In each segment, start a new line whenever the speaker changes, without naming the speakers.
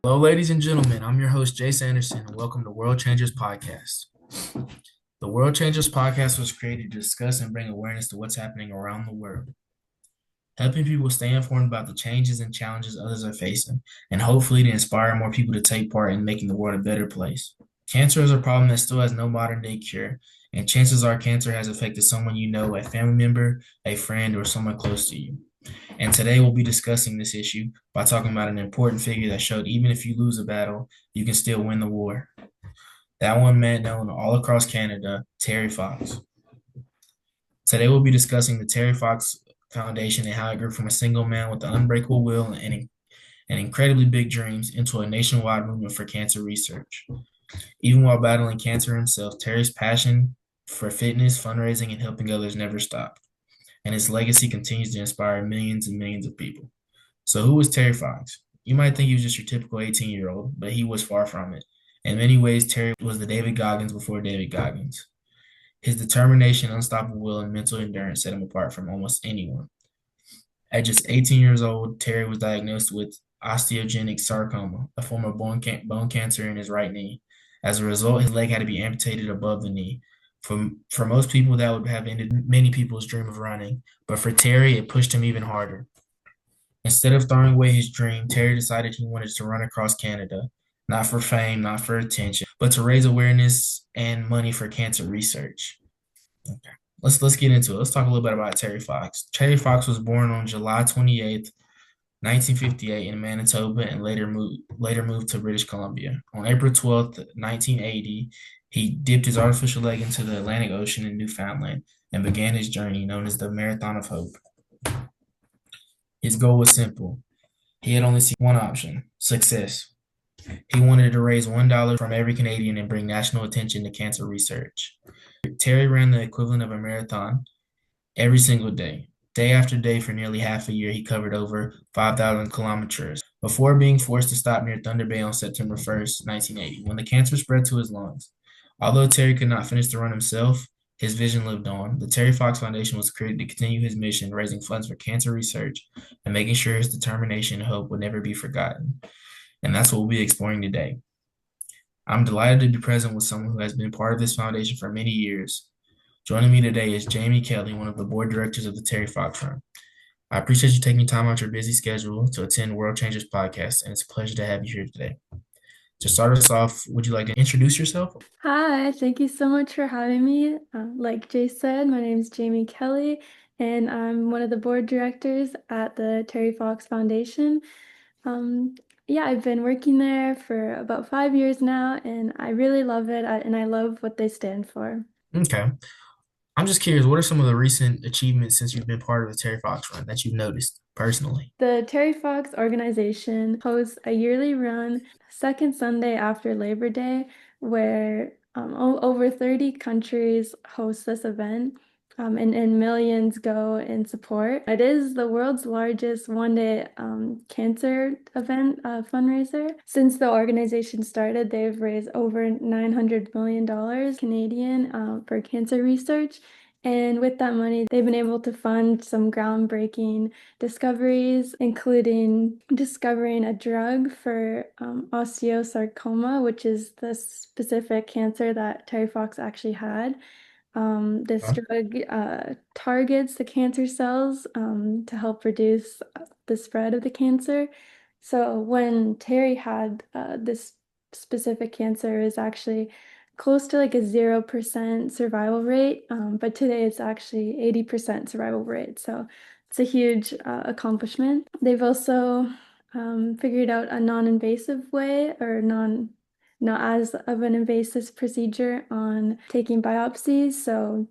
Hello, ladies and gentlemen. I'm your host, Jay Sanderson, and welcome to World Changers Podcast. The World Changers Podcast was created to discuss and bring awareness to what's happening around the world, helping people stay informed about the changes and challenges others are facing, and hopefully to inspire more people to take part in making the world a better place. Cancer is a problem that still has no modern day cure, and chances are cancer has affected someone you know, a family member, a friend, or someone close to you. And today we'll be discussing this issue by talking about an important figure that showed even if you lose a battle, you can still win the war. That one man known all across Canada, Terry Fox. Today we'll be discussing the Terry Fox Foundation and how it grew from a single man with an unbreakable will and incredibly big dreams into a nationwide movement for cancer research. Even while battling cancer himself, Terry's passion for fitness, fundraising, and helping others never stopped, and his legacy continues to inspire millions and millions of people. So, who was Terry Fox? You might think he was just your typical 18-year-old, but he was far from it. In many ways, Terry was the David Goggins before David Goggins. His determination, unstoppable will, and mental endurance set him apart from almost anyone. At just 18 years old, Terry was diagnosed with osteogenic sarcoma, a form of bone cancer in his right knee. As a result, his leg had to be amputated above the knee. For most people, that would have ended many people's dream of running, but for Terry, it pushed him even harder. Instead of throwing away his dream, Terry decided he wanted to run across Canada, not for fame, not for attention, but to raise awareness and money for cancer research. Okay. Let's get into it. Let's talk a little bit about Terry Fox. Terry Fox was born on July 28th, 1958 in Manitoba and later moved to British Columbia. On April 12th, 1980, he dipped his artificial leg into the Atlantic Ocean in Newfoundland and began his journey known as the Marathon of Hope. His goal was simple. He had only seen one option: success. He wanted to raise $1 from every Canadian and bring national attention to cancer research. Terry ran the equivalent of a marathon every single day. Day after day for nearly half a year, he covered over 5,000 kilometers before being forced to stop near Thunder Bay on September 1st, 1980, when the cancer spread to his lungs. Although Terry could not finish the run himself, his vision lived on. The Terry Fox Foundation was created to continue his mission, raising funds for cancer research and making sure his determination and hope would never be forgotten. And that's what we'll be exploring today. I'm delighted to be present with someone who has been part of this foundation for many years. Joining me today is Jamie Kelly, one of the board directors of the Terry Fox Fund. I appreciate you taking time out your busy schedule to attend World Changers podcast, and it's a pleasure to have you here today. To start us off, would you like to introduce yourself?
Hi, thank you so much for having me. Like Jay said, my name is Jamie Kelly, and I'm one of the board directors at the Terry Fox Foundation. Um, yeah, I've been working there for about 5 years now, and I really love it, and I love what they stand for.
Okay. I'm just curious, what are some of the recent achievements since you've been part of the Terry Fox Fund that you've noticed personally?
The Terry Fox organization hosts a yearly run second Sunday after Labor Day, where over 30 countries host this event, and millions go in support. It is the world's largest one-day cancer event fundraiser. Since the organization started, they've raised over $900 million Canadian for cancer research. And with that money, they've been able to fund some groundbreaking discoveries, including discovering a drug for osteosarcoma, which is the specific cancer that Terry Fox actually had. This
Huh?
drug targets the cancer cells to help reduce the spread of the cancer. So when Terry had this specific cancer, is actually close to like a 0% survival rate, but today it's actually 80% survival rate. So it's a huge accomplishment. They've also figured out a non-invasive way or not as of an invasive procedure on taking biopsies. So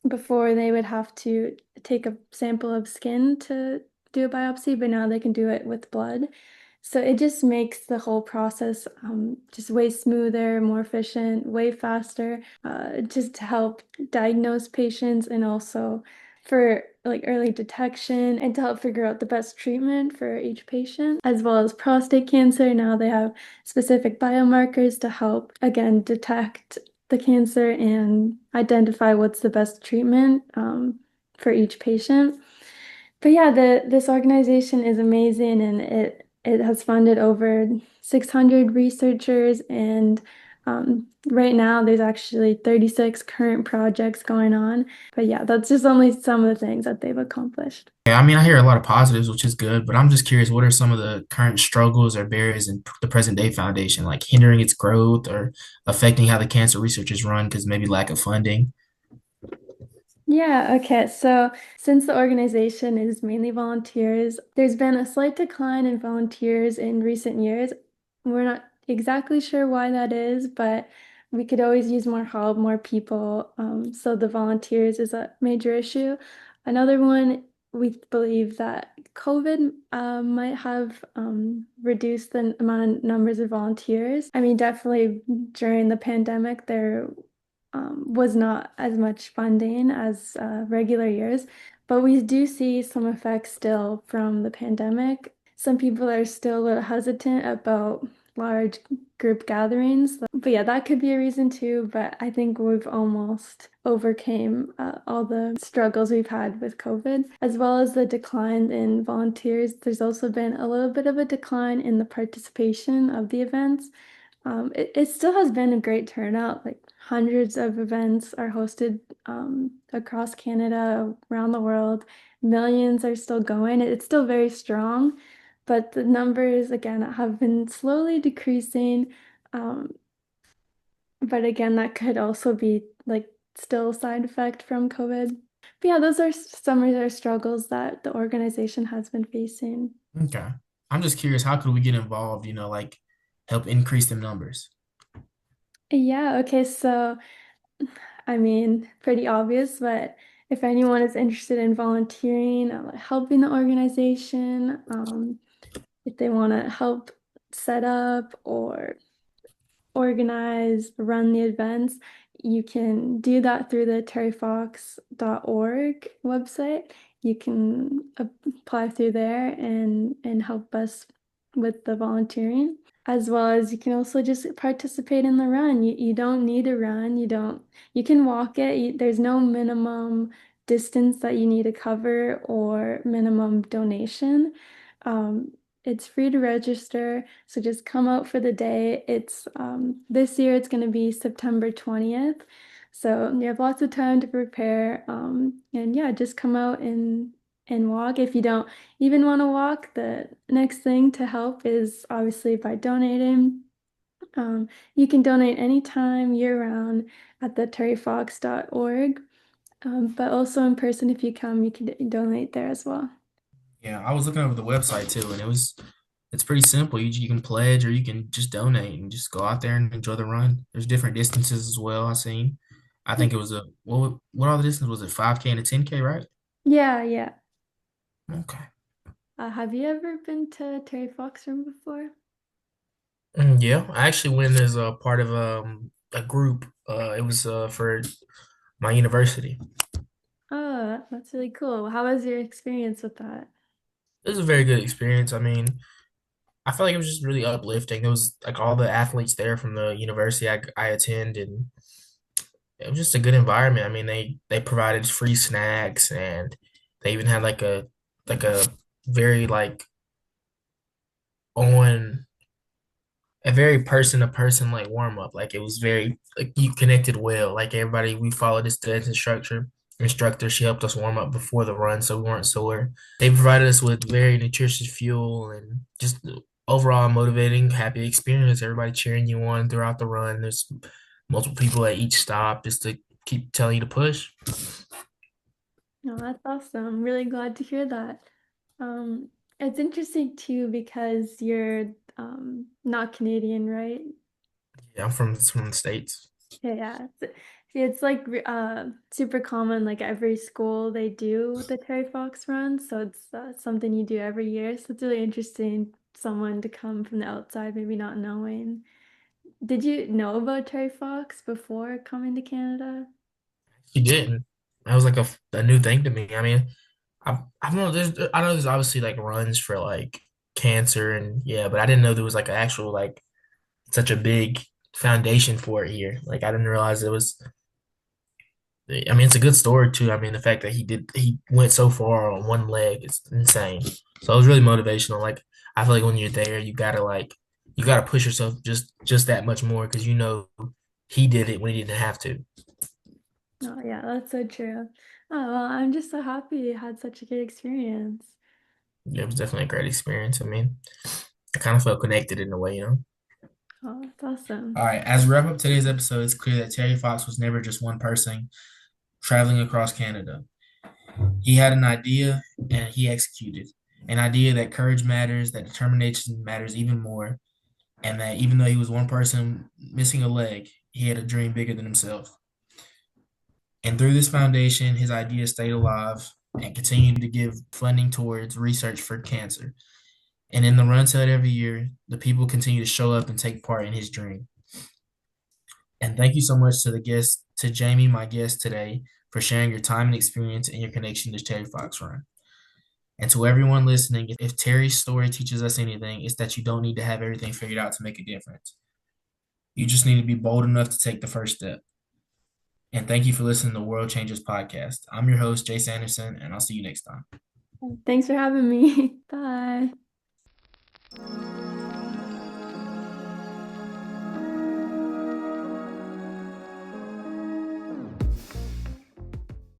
before they would have to take a sample of skin to do a biopsy, but now they can do it with blood. So it just makes the whole process just way smoother, more efficient, way faster, just to help diagnose patients and also for like early detection and to help figure out the best treatment for each patient, as well as prostate cancer. Now they have specific biomarkers to help, again, detect the cancer and identify what's the best treatment for each patient. But yeah, this organization is amazing, and It has funded over 600 researchers, and right now there's actually 36 current projects going on. But yeah, that's just only some of the things that they've accomplished.
Yeah, I mean, I hear a lot of positives, which is good, but I'm just curious, what are some of the current struggles or barriers in the present day foundation, like hindering its growth or affecting how the cancer research is run because maybe lack of funding?
Yeah, okay. So since the organization is mainly volunteers, there's been a slight decline in volunteers in recent years. We're not exactly sure why that is, but we could always use more help, more people. So the volunteers is a major issue. Another one, we believe that COVID might have reduced the amount of numbers of volunteers. I mean, definitely during the pandemic, there was not as much funding as regular years, but we do see some effects still from the pandemic. Some people are still a little hesitant about large group gatherings, but yeah, that could be a reason too. But I think we've almost overcame all the struggles we've had with COVID, as well as the decline in volunteers. There's also been a little bit of a decline in the participation of the events. It still has been a great turnout. Like hundreds of events are hosted across Canada, around the world. Millions are still going. It's still very strong, but the numbers again have been slowly decreasing. Um, but again, that could also be like still a side effect from COVID. But yeah, those are some of the struggles that the organization has been facing.
Okay. I'm just curious, how could we get involved, like help increase them numbers?
Yeah, okay, so I mean, pretty obvious, but if anyone is interested in volunteering, like helping the organization, if they want to help set up or organize, run the events, you can do that through the terryfox.org website. You can apply through there and help us with the volunteering. As well as you can also just participate in the run. You don't need to run. You can walk it. There's no minimum distance that you need to cover or minimum donation. Um, it's free to register, so just come out for the day. It's this year it's going to be September 20th. So you have lots of time to prepare. And yeah, just come out and walk. If you don't even want to walk, the next thing to help is obviously by donating. You can donate anytime year round at the terryfox.org. But also in person, if you come, you can donate there as well.
Yeah, I was looking over the website too, and it's pretty simple. You can pledge or you can just donate and just go out there and enjoy the run. There's different distances as well, I've seen. I think it was what all the distance was it? 5K and a 10K, right?
Yeah, yeah.
Okay.
Have you ever been to Terry Fox Room before?
Yeah, I actually went as a part of a group. It was for my university.
Oh, that's really cool. How was your experience with that?
It was a very good experience. I mean, I felt like it was just really uplifting. There was like all the athletes there from the university I attend, and it was just a good environment. I mean, they provided free snacks, and they even had like a very like on a very person to person like warm up. Like it was very like you connected well. Like everybody, we followed this dance instructor. She helped us warm up before the run, so we weren't sore. They provided us with very nutritious fuel and just overall motivating, happy experience. Everybody cheering you on throughout the run. There's multiple people at each stop just to keep telling you to push.
No, that's awesome. I'm really glad to hear that. Um, it's interesting too because you're not Canadian, right?
Yeah, I'm from the States.
Yeah, yeah. It's like super common. Like every school they do the Terry Fox run, so it's something you do every year. So it's really interesting someone to come from the outside, maybe not knowing. Did you know about Terry Fox before coming to Canada?
She didn't. That was like a new thing to me. I mean, I don't know. I know there's obviously like runs for like cancer and yeah, but I didn't know there was like an actual like such a big foundation for it here. Like I didn't realize it was. I mean, it's a good story too. I mean, the fact that he went so far on one leg is insane. So it was really motivational. Like I feel like when you're there, you gotta push yourself just that much more because you know he did it when he didn't have to.
Oh, yeah, that's so true. Oh, well, I'm just so happy you had such a good experience.
It was definitely a great experience. I mean, I kind of felt connected in a way, you know.
Oh, that's awesome.
All right, as we wrap up today's episode, it's clear that Terry Fox was never just one person traveling across Canada. He had an idea and he executed. An idea that courage matters, that determination matters even more, and that even though he was one person missing a leg, he had a dream bigger than himself. And through this foundation, his ideas stayed alive and continued to give funding towards research for cancer. And in the run to it every year, the people continue to show up and take part in his dream. And thank you so much to the guest, to Jamie, my guest today, for sharing your time and experience and your connection to Terry Fox Run. And to everyone listening, if Terry's story teaches us anything, it's that you don't need to have everything figured out to make a difference. You just need to be bold enough to take the first step. And thank you for listening to World Changers Podcast. I'm your host, Jay Sanderson, and I'll see you next time.
Thanks for having me. Bye.